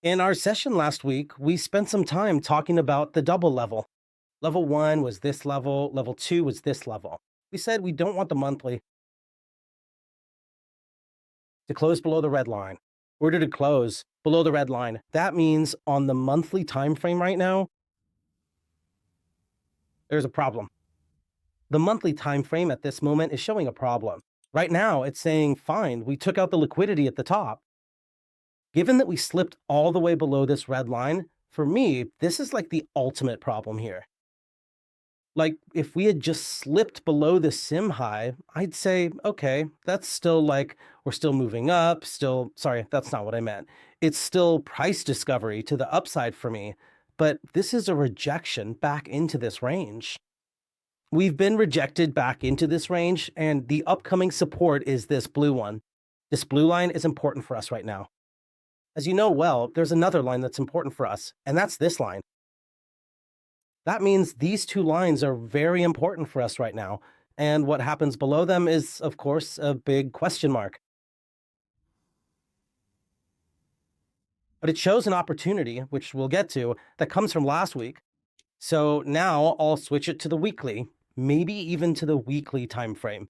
In our session last week, we spent some time talking about the double level. Level one was this level, level two was this level. We said we don't want the monthly to close below the red line. Order to close below the red line. That means on the monthly time frame right now, there's a problem. The monthly time frame at this moment is showing a problem. Right now, it's saying, fine, we took out the liquidity at the top. Given that we slipped all the way below this red line, for me, this is like the ultimate problem here. Like, if we had just slipped below the sim high, I'd say, okay, that's still like, we're still moving up, still, sorry, that's not what I meant. It's still price discovery to the upside for me, but this is a rejection back into this range. We've been rejected back into this range, and the upcoming support is this blue one. This blue line is important for us right now. As you know well, there's another line that's important for us, and that's this line. That means these two lines are very important for us right now. And what happens below them is, of course, a big question mark. But it shows an opportunity, which we'll get to, that comes from last week. So now I'll switch it to the weekly, maybe even to the weekly time frame.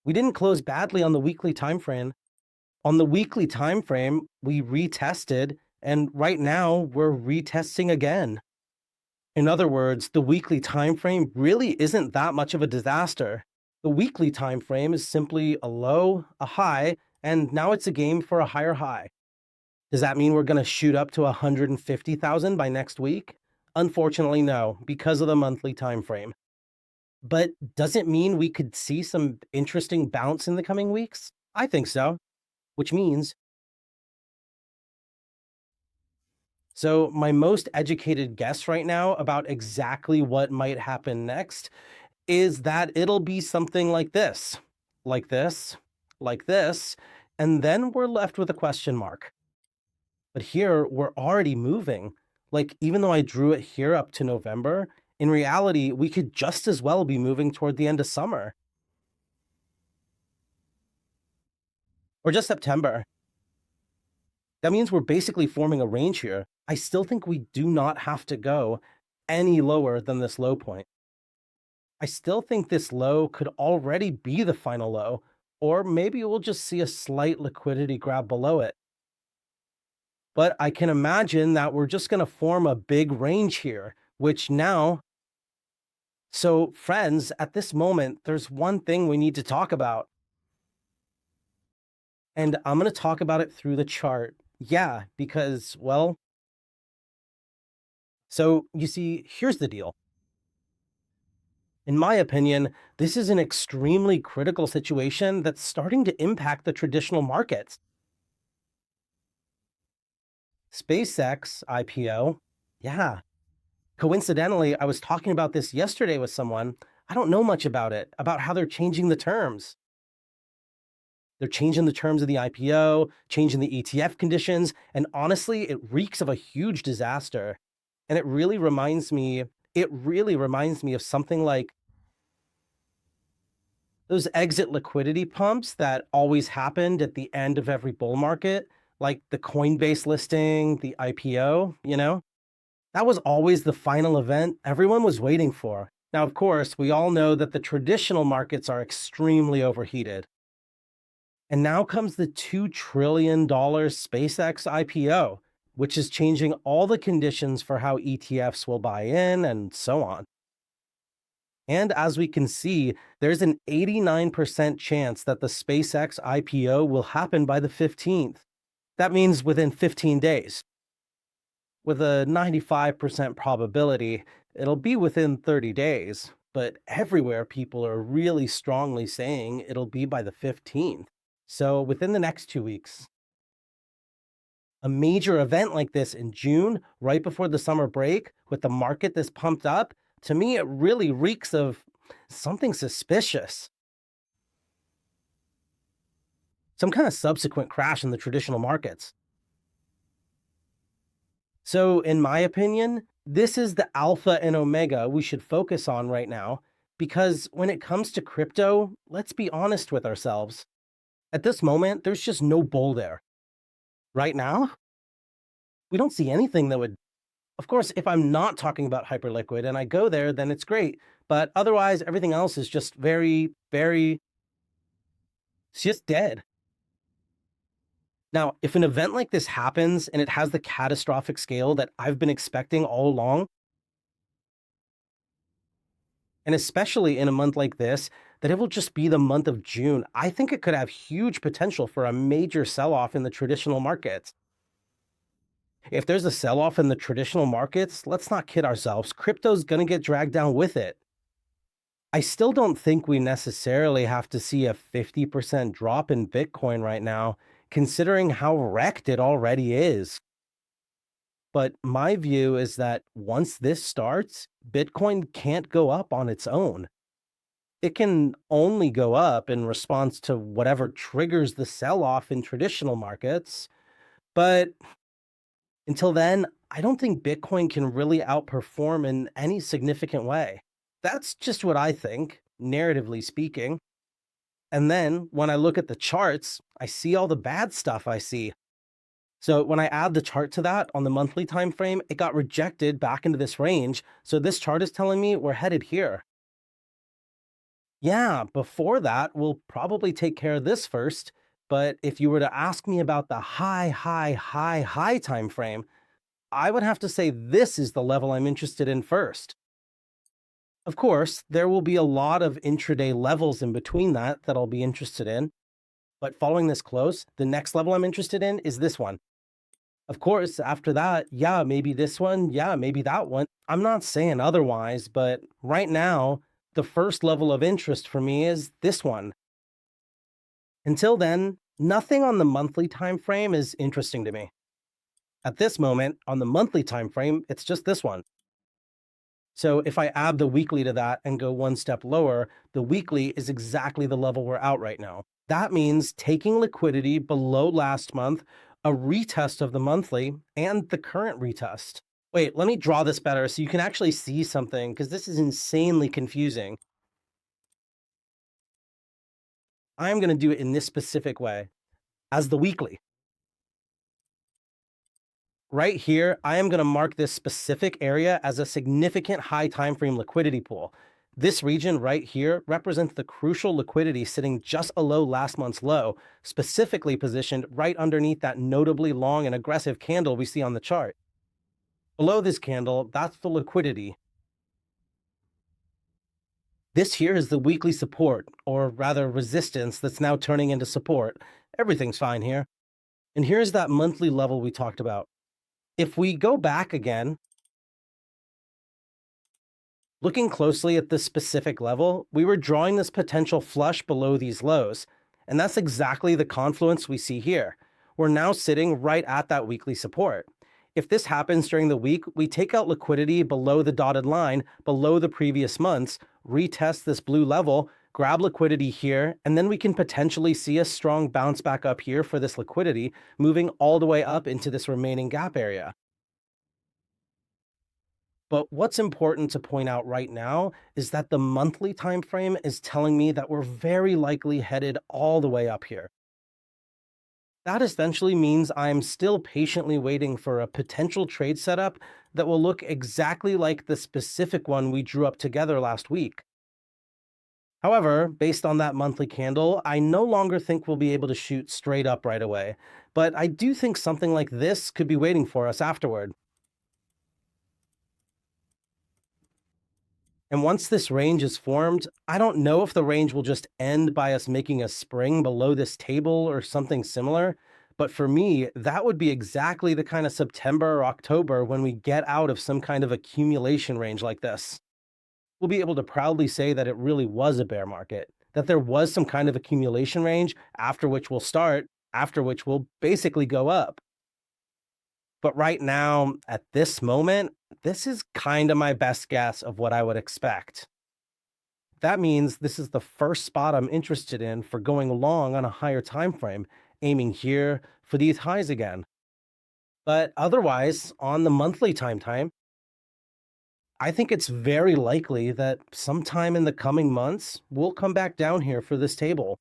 We didn't close badly on the weekly time frame. On the weekly time frame, we retested, and right now we're retesting again. In other words, the weekly time frame really isn't that much of a disaster. The weekly time frame is simply a low, a high, and now it's a game for a higher high. Does that mean we're going to shoot up to 150,000 by next week? Unfortunately, no, because of the monthly time frame. But does it mean we could see some interesting bounce in the coming weeks? I think so, which means so my most educated guess right now about exactly what might happen next is that it'll be something like this, like this, like this, and then we're left with a question mark. But here we're already moving. Like, even though I drew it here up to November, in reality, we could just as well be moving toward the end of summer or just September. That means we're basically forming a range here. I still think we do not have to go any lower than this low point. I still think this low could already be the final low, or maybe we'll just see a slight liquidity grab below it. But I can imagine that we're just going to form a big range here, which now, so friends, at this moment, there's one thing we need to talk about. And I'm going to talk about it through the chart. Yeah, because, well, so you see, here's the deal. In my opinion, this is an extremely critical situation that's starting to impact the traditional markets. SpaceX IPO, yeah. Coincidentally, I was talking about this yesterday with someone. I don't know much about it, about how they're changing the terms. They're changing the terms of the IPO, changing the ETF conditions, and honestly, it reeks of a huge disaster. And it really reminds me of something like those exit liquidity pumps that always happened at the end of every bull market, like the Coinbase listing, the IPO, That was always the final event everyone was waiting for. Now, of course, we all know that the traditional markets are extremely overheated. And now comes the $2 trillion SpaceX IPO, which is changing all the conditions for how ETFs will buy in and so on. And as we can see, there's an 89% chance that the SpaceX IPO will happen by the 15th. That means within 15 days. With a 95% probability, it'll be within 30 days, but everywhere people are really strongly saying it'll be by the 15th. So within the next 2 weeks. A major event like this in June, right before the summer break, with the market this pumped up, to me, it really reeks of something suspicious. Some kind of subsequent crash in the traditional markets. So, in my opinion, this is the alpha and omega we should focus on right now, because when it comes to crypto, let's be honest with ourselves. At this moment, there's just no bull there. Right now, We don't see anything that would, of course, if I'm not talking about hyperliquid and I go there, then it's great. But otherwise, everything else is just it's just dead. Now, if an event like this happens and it has the catastrophic scale that I've been expecting all along, and especially in a month like this, that it will just be the month of June, I think it could have huge potential for a major sell off in the traditional markets. If there's a sell off in the traditional markets, let's not kid ourselves, crypto's gonna get dragged down with it. I still don't think we necessarily have to see a 50% drop in Bitcoin right now, considering how wrecked it already is. But my view is that once this starts, Bitcoin can't go up on its own. It can only go up in response to whatever triggers the sell off in traditional markets. But until then, I don't think Bitcoin can really outperform in any significant way. That's just what I think, narratively speaking. And then when I look at the charts, I see all the bad stuff I see. So when I add the chart to that on the monthly time frame, it got rejected back into this range. So this chart is telling me we're headed here. Yeah, before that, we'll probably take care of this first. But if you were to ask me about the high time frame, I would have to say this is the level I'm interested in first. Of course, there will be a lot of intraday levels in between that I'll be interested in. But following this close, the next level I'm interested in is this one. Of course, after that, yeah, maybe this one, yeah, maybe that one. I'm not saying otherwise, but right now, the first level of interest for me is this one. Until then, nothing on the monthly time frame is interesting to me. At this moment, on the monthly time frame, it's just this one. So if I add the weekly to that and go one step lower, the weekly is exactly the level we're at right now. That means taking liquidity below last month, a retest of the monthly, and the current retest. Wait, let me draw this better so you can actually see something, because this is insanely confusing. I'm going to do it in this specific way as the weekly. Right here, I am going to mark this specific area as a significant high time frame liquidity pool. This region right here represents the crucial liquidity sitting just below last month's low, specifically positioned right underneath that notably long and aggressive candle we see on the chart. Below this candle, that's the liquidity. This here is the weekly support, or rather resistance, that's now turning into support. Everything's fine here. And here's that monthly level we talked about. If we go back again, looking closely at this specific level, we were drawing this potential flush below these lows, and that's exactly the confluence we see here. We're now sitting right at that weekly support. If this happens during the week, we take out liquidity below the dotted line, below the previous months, retest this blue level, grab liquidity here, and then we can potentially see a strong bounce back up here for this liquidity, moving all the way up into this remaining gap area. But what's important to point out right now is that the monthly time frame is telling me that we're very likely headed all the way up here. That essentially means I'm still patiently waiting for a potential trade setup that will look exactly like the specific one we drew up together last week. However, based on that monthly candle, I no longer think we'll be able to shoot straight up right away, but I do think something like this could be waiting for us afterward. And once this range is formed, I don't know if the range will just end by us making a spring below this table or something similar. But for me, that would be exactly the kind of September or October when we get out of some kind of accumulation range like this. We'll be able to proudly say that it really was a bear market, that there was some kind of accumulation range after which we'll start, after which we'll basically go up. But right now, at this moment, this is kind of my best guess of what I would expect. That means this is the first spot I'm interested in for going long on a higher time frame, aiming here for these highs again. But otherwise, on the monthly time, I think it's very likely that sometime in the coming months, we'll come back down here for this table.